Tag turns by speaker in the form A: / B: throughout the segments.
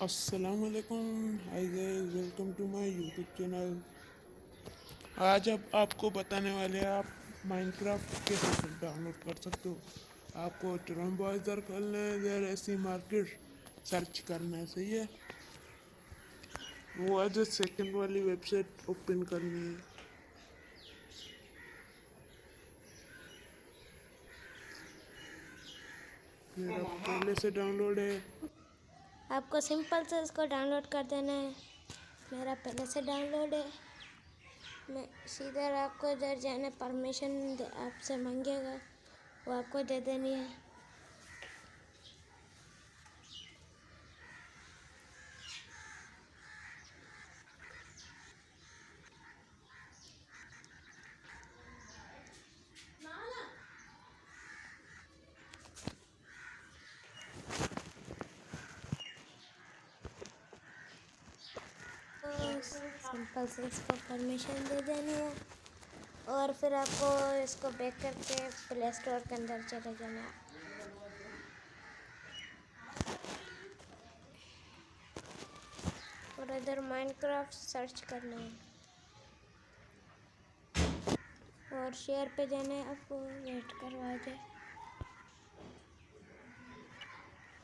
A: अस्सलामुअलैकुम। Hi guys, welcome to my YouTube channel. आज अब आपको बताने वाले हैं आप माइनक्राफ्ट कैसे डाउनलोड कर सकते हो। आपको क्रोम ब्राउज़र खोलना है, इधर ऐसी मार्केट सर्च करना है, सही है। वो आज सेकंड वाली वेबसाइट ओपन करनी है। मेरा पहले से डाउनलोड है।
B: आपको सिंपल से इसको डाउनलोड कर देना है। मेरा पहले से डाउनलोड है। मैं सीधा आपको इधर जाने परमिशन आपसे मांगेगा, वो आपको दे देनी है। तो सिंपल से इसको परमिशन दे देनी है और फिर आपको इसको बैक करके प्ले स्टोर के अंदर चले जाना है। और इधर माइनक्राफ्ट सर्च करना है और शेयर पे जाना है। आपको वेट करवा जाए।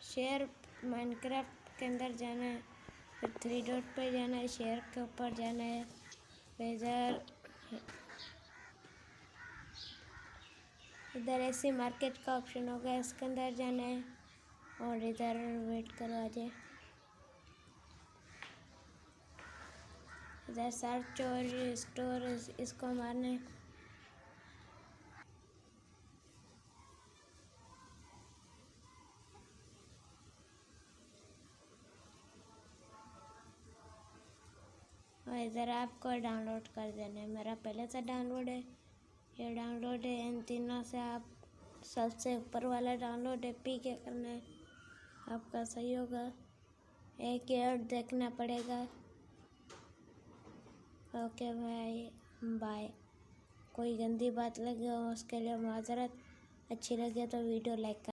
B: शेयर माइनक्राफ्ट के अंदर जाना है, फिर 3 डॉट पे जाना है, शेयर के ऊपर जाना है, इधर ऐसी मार्केट का ऑप्शन होगा, इसके अंदर जाना है और इधर वेट करो आ जाए। इधर सर्च और स्टोर इसको मारना है। और इधर आपको डाउनलोड कर देना है। मेरा पहले से डाउनलोड है, ये डाउनलोड है। इन तीनों से आप सबसे ऊपर वाला डाउनलोड है पी के करना है, आपका सही होगा। एक ऐड देखना पड़ेगा। ओके भाई, बाय। कोई गंदी बात लगे हो उसके लिए माजरत। अच्छी लगे तो वीडियो लाइक कर